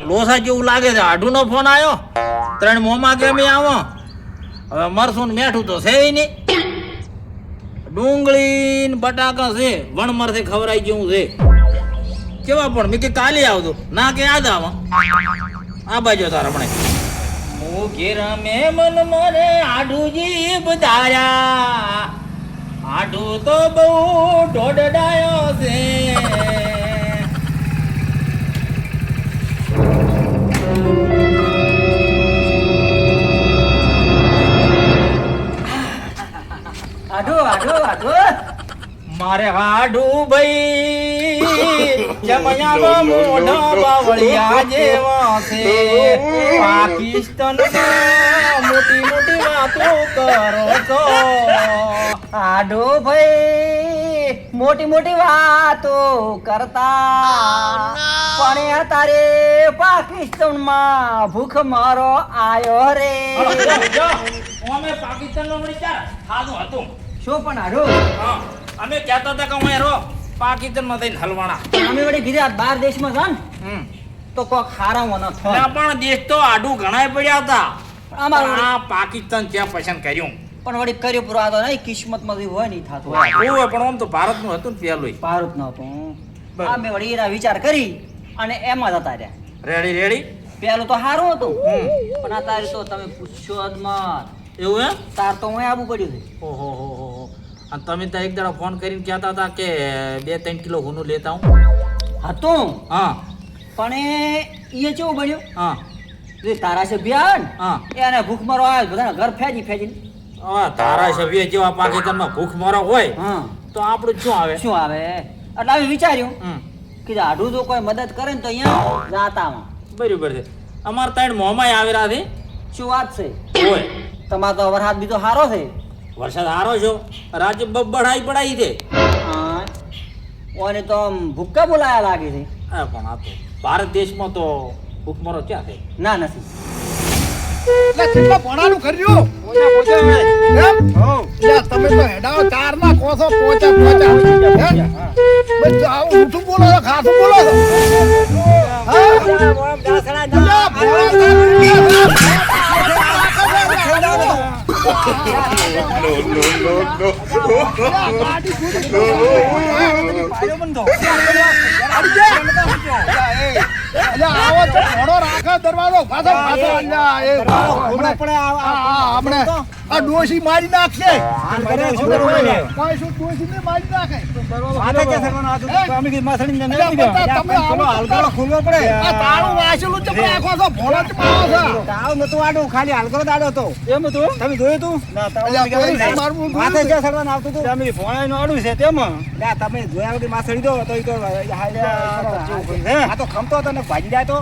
લોસા જેવું લાગે છે. આઢુનો ફોન આવ્યો, 3 મોમાં કેમ આવો. હવે મરસું ને મેઠું તો છે નહીં. ડુંગળી ને બટાકા છે, વણમરથી ખવરાઈ જેવું છે. કેવા પણ મેં કે કાલે આવજો ના કે યાદ આવો. આ બાજુ તાર હમણે ઘેર મેં મન મને આઢુજી બધાયા. આઢું તો બહુ ઢોઢડાયો છે. આઢો આઢો આઢો મારે હાડું ભાઈ જમયામાં મોઢા બાવળિયા જેવા છે. પાકિસ્તાનમાં મોટી મોટી વાતો કરો છો. આઢો ભાઈ મોટી મોટી વાતો કરતા પણ તારે પાકિસ્તાનમાં ભૂખ મારો આયો રે. અમે પાકિસ્તાનનો મળી ચાર સાદું હતું. શું પણ આઢો હા, અમે કહેતા હતા કે હું રો પાકિસ્તાનમાં થઈને હલવાણા. અમે વળી કીધા બહાર દેશમાં છે ને તો કોક હારા મને થાય. પણ દેશ તો આડું ઘણાય પડ્યા હતા. અમારું આ પાકિસ્તાન ક્યાં પસંદ કર્યું. પણ વળી કર્યું પૂરો હતો નહીં, કિસ્મતમાં જે હોય નહીં થતું હોય પણ આમ તો ભારતનું હતું ને પહેલું. ભારત નહોતું. અમે વળી એના વિચાર કરી અને એમાં જતા રહ્યા. રેડી રેડી પેલું તો સારું હતું પણ આ તારે તો તમે પૂછશો જ મત. એવું એમ? તાર તો હું આવવું પડ્યું છે. ઓહો હો હો. અને તમે તો એક દાડો ફોન કરીને કહેતા હતા કે 2-3 કિલો હુનું લેતા હું. હતું હા પણ એ કેવું બન્યું હા જે તારા છે બ્યાન હા. એને ભૂખ મારો આવ્યો બધાના ઘર ફેજી ફેજીને. હા, ધારાસભ્ય જેવા પાકિસ્તાનમાં ભૂખ મરો હોય હા તો આપણું શું આવે. શું આવે એટલે અમે વિચાર્યું કે આઢું જો કોઈ મદદ કરે ને તો અહીંયા જાતામાં. બરાબર છે. અમારે 3 મોમાય આવેલા છે. શું વાત છે? હોય તમારો તો વરસાદ બીજો સારો છે. વરસાદ સારો છો. રાજ્ય બબડાઈ પડાઈ છે. હા ઓને તો આમ ભૂક્કા બોલાયા લાગે છે. હા પણ આ તો ભારત દેશમાં તો ભૂખમરો ક્યાં છે. ના નથી કેટલા ભણાનું કર્યું એમ? લ્યા, તમે તો હેડાઓ 4 ના કોસો પોચા બસ આવું ઊઠું બોલો છો, ખાસું બોલો છો. હા? લ્યા, આવો તો ઘોડો રાખે દરવાજો પાછો પાછો આપણે આ ડોશી મારી નાખશે. શું ડોશી ને મારી નાખે. આ તાળું વાસેલું છે પણ આખો તો ભોળો જ પાડો છે. ખાલી હલકો દાડો હતો એમ હતું. તમે જોયું તું માથે જ્યાં સડવાનું આવતું હતું તમે ભોળા નું આડું છે તેમાં તમે જોયા વગર માં સડી દો તો આ તો ખમતો હતો ને ભાજી જાય તો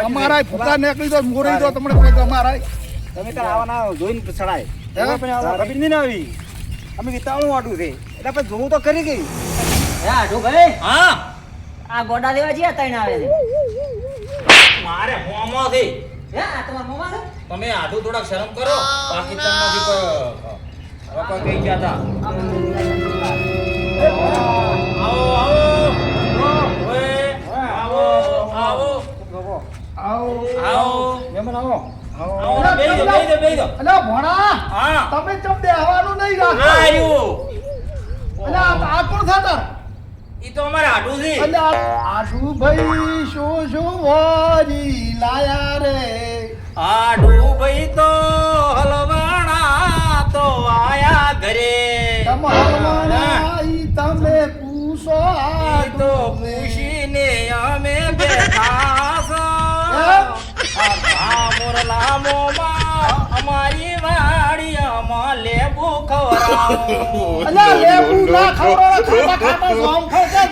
અમારા ભૂકા નીકળી તો મોરી તો તમને કોઈ અમારા તમે ત્યાં આવવાના જોઈને ચડાય ખબર નહીં આવી. અમે તાળું વાટું છે એટલે પછી જોવું તો કરી ગઈ. હે આઢું ભાઈ હા આ ગોડા દેવા જ્યાં તઈને આવે છે. મારે મોમાં છે. હે આ તમારા મોમાં છે? તમે આઢું થોડાક શરમ કરો. પાકિસ્તાનમાંથી કોઈ હવે કોઈ કઈ ગયા હતા. આવો આવો આવો આવો મહેમાન આવો. આવો બેહી દો. અલ્યા ભણા હા તમે ચમ દેવાનું નહીં રાખો. આર્યું. અલ્યા આ કોણ થતા? ઈ તો અમારે આઢું છે. અલ્યા આઢું ભાઈ શું વારી લાયા રે. આઢું ભાઈ તો હલવાણા તો આયા ઘરે. તમે પૂછો ઈ તો પૂછીને અમે બેઠા મોરલા મોમાં અમારી વાડીયામાં લેબુ ખવડાવો. અલ્યા લેબુ ના ખવડાવે ખાટા સોમ ખાતા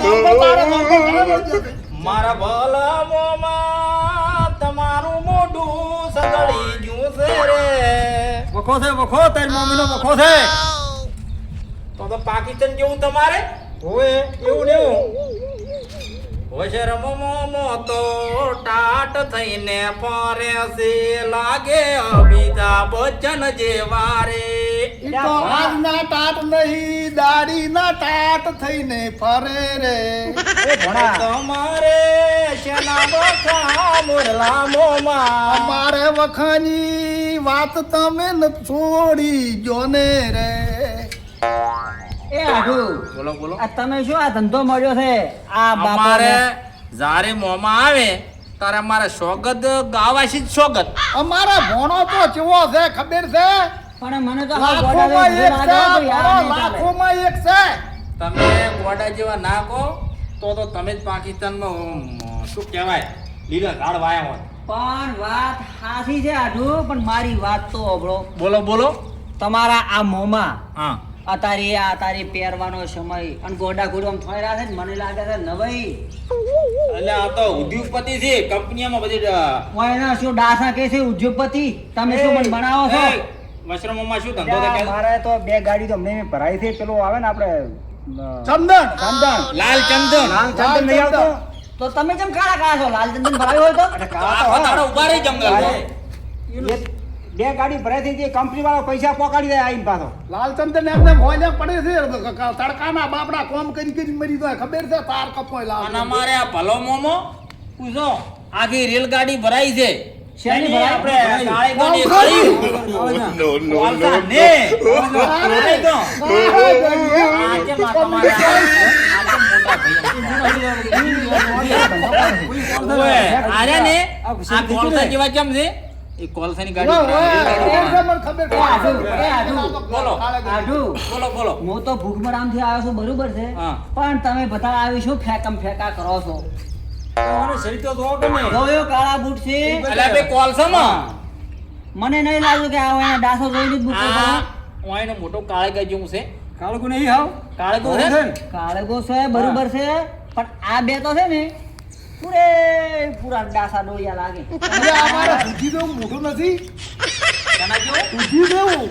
મારા ભલા મોમાં તમારું મોઢું સગળી ગયું છે રે. વખો છે વખો તારી મમ્મીનો વખો છે. તો પાકિસ્તાન જેવું તમારે હોય એવું ને એવું. હોશર મોમો તો ટાટ થઈને ફરે છે લાગે અમિતાભ બચ્ચન જેવા રે. ઈ તો વાત દાઢીના ટાટ નહીં, દાઢીના ટાટ થઈને ફરે રે. એ ભણા તમારે શેના વખા મોરલા મોમાં અમારે વખાની વાત તમે ન છોડી જોને રે. એ આઢુ બોલો બોલો આ તમે શું આ ધંધો મળ્યો છે આ અમારે બાપાને જારે મોમાં આવે તારે અમારે સ્વાગત ગાવાશી જ સ્વાગત અમારા ભોણો તો કેવો છે ખબર છે? પણ મને તો હાવ ગોડાવે લાખોમાં ઊંધું એક લાગે છે, તો યાદ નહીં ચાલે. લાખોમાં એક છે. તમે ગોડા જેવા ના કહો તો તમે જ પાકિસ્તાનમાં શું કહેવાય લીલા ઝાડ વાયા હોય. પણ વાત સાચી છે આઢુ, પણ મારી વાત તો સાંભળો. બોલો બોલો તમારા આ મોમાં હા અતારી પહેરવાનો સમય અને ગોડા ગુડમ થઈ રહ્યા છે ને મને લાગે છે નવાઈ એટલે આ તો ઉદ્યોગપતિ છે કંપનીમાં બધી કોઈના શું ડાસા કે છે ઉદ્યોગપતિ તમે શું મને બનાવો છો વસ્ત્રમોમાં શું ધંધો થાય કે? મારે તો 2 ગાડી તો મેં ભરાઈ છે. પેલું આવે ને આપણે ચંદન ચંદન લાલ ચંદન લાલ ચંદન નહીં આવતો? તો તમે કેમ કાળા કાળા છો લાલચંદન ભરાયો હોય તો અરે તો કાળા તો આખો હા. દાડો ઉભા રહી જંગલ એ 2 ગાડી ભરાઈ થઈ છે. કંપની વાળા પૈસા પોકાડી દે આઈને પાછો. લાલચંદન એમને મોજે પડે છે તડકાના બાપડા કોમ કરી મરી જાય ખબર છે? તાર કપોય લાલ અને અમારે આ ભલો મોમો પૂછો આખી રેલગાડી ભરાઈ છે શેની એની ભરાઈ? આપણે કાળી ગોળી કરી. વાલતા ને. કાળી ગો. આજે માથા મારે આજે મોટા ભાઈ. ઓય, આરે ને આ કોલસા જેવા કેમ છે? એ કોલસાની ગાડી ખબર એ આઢુ, એ આઢુ. બોલો. આઢુ બોલો બોલો હું તો ભૂખમરામથી આવ્યો છું બરોબર છે હા. પણ તમે બધા આવી શું ફેંકા કરો છો મને શરીર તો જોવો ગમે. જોયો કાળા બૂટ છે એટલે બે કોલસામાં મને નહીં લાગ્યું કે આ એના ડાસો જોઈને જ બૂટ આ પહેરો. ઓયનો મોટો કાળે ગઈ જેવું છે કાળગું નહીં હાવ. કાળે ગો છે ને? કાળગો છે બરોબર છે પણ આ બે તો છે ને પૂરા ડાસા ડોળિયા લાગે અમારે ભૂજી જેવું મોઢું નથી. કોના જેવું? ભૂજી જેવું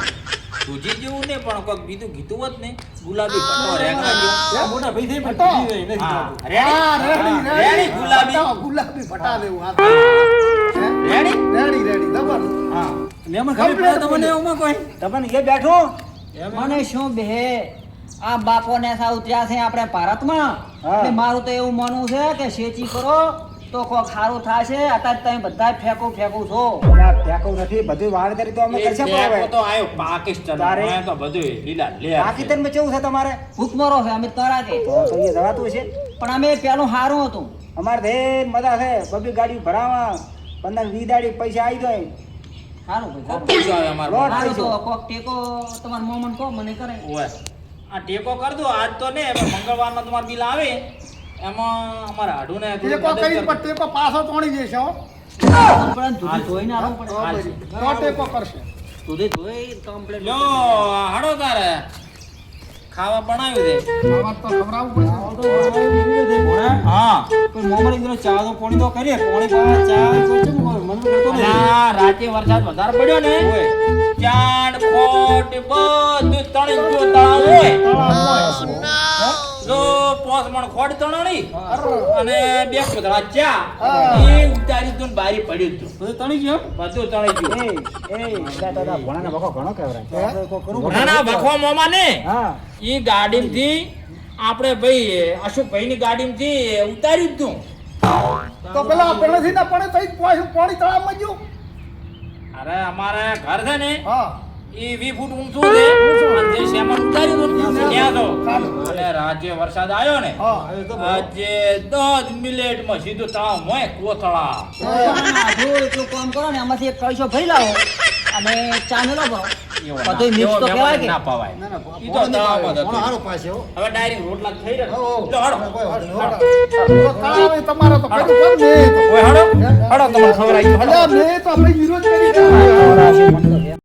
સૂજી જેવું ને પણ કોઈક બીજું ગીતું હોત ને ગુલાબી પટ્ટો રેગડા જેવું. મોટા ભાઈ થઈ પણ હતો. બીજી નહીં હા, થતું. હા, રેડી રેડી, રેડી ગુલાબી ફટા, ગુલાબી ફટા દેવું હા. રેડી રેડી રેડી જબર. હા મેમન ખબર પડે તમને એમાં કોઈ? તમને એ બેઠો મને શું બે આ બાપોને સા ઉતર્યા છે આપણે ભારતમાં હા. એટલે મારું તો એવું માનવું છે કે શેચી કરો તો કોક સારું થશે અત્યારે તમે બધા ફેંકું છો ના, ફેંકવું નથી. બધું વાવેતર તો અમે એ કરશે પણ ફેંકો હવે. તો આયો પાકિસ્તાન તારે? માં તો બધું લીલા લેર પાકિસ્તાનમાં કેવું છે તમારે? ભૂખમરો છે અમે તરાકે તો એ જવાતું છે. પણ અમે પેલું સારું હતું અમારે ધેર મજા છે. બબી ગાડી ભરાવા 15-20 દાડી પૈસા આવી જાય. સારું ભાઈ સારું. પૈસા આવે અમારા લોટ. પાસે. સારું તો કોક ટેકો તમારા મોમન કહો મને કરે ઓય આ ટેકો કર દો આજ તો ને મંગળવારનો તમાર બિલ આવે એમાં અમારા હાડુને થોડી ટેકો મદદ કરી કરજો. પણ ટેકો પાછો તોડી જશે હો. પણ દૂધી ધોઈને આવવું પડે હાલશે. તો ટેકો કરશે. દૂધી ધોઈ કમ્પ્લીટ લો હાડો તારે ખાવા બનાવ્યું છે આવા તો ખવડાવવું પડશે. હા કોઈ મોમરી દીનો ચા તો પોણી તો કરીએ. પોણી પા ચા કોઈ ચમ મન કરતો નહીં. આ રાતે વરસાદ વધારે પડ્યો ને ચાંદ ખોટ બધું તણી ગયો તળાવ હોય જો 5 મણ ખોટ તણાણી અને 2 કુતરા ચા એ ઉતારી તું બારી પડ્યું તું બધું તણી ગયો. બધું તણી ગયું એ દાદા ભણાના વખો ઘણો કહેવાય. તો આપણે કોઈ કરવું પડે. ના ના ભખવા મોમાં ને હા. ઈ ગાડીમાંથી આપણે ભાઈ અશોકભાઈની ગાડીમાંથી ઉતાર્યું જ તું તો પેલા પેલેથી ના પડે તઈ પાણી તળાવમાં ગયું. અરે અમારે ઘર છે ને હા ઈ 20 ફૂટ ઊંચું છે અને જે શેમાં ઉતાર્યું હતું ને ત્યાં તો અને રાજ્ય વરસાદ આવ્યો ને હા આજે 10 મિનિટમાં સીધું તળાવ મોય કોથળા એટલું કામ કરો ને આમાંથી એક કળશો ભરી લાવો અને ચા મેલો ભરો એવો બધું mix તો કહેવાય કે? ના પવાય ના ના ઈ તો તળાવમાં જ હતું. હારો પાસે હો. હવે ડાયરેક્ટ રોટલા થઈ રહ્યા હો, હો. લો હળો તો તળાવ એ તમારો તો કર્યું પણ મેં તો. ઓય હળો હળો તમને ખબર આવી ગયું, હળો અલ્યા, મેં તો આપણે વિરોધ કરી દીધો.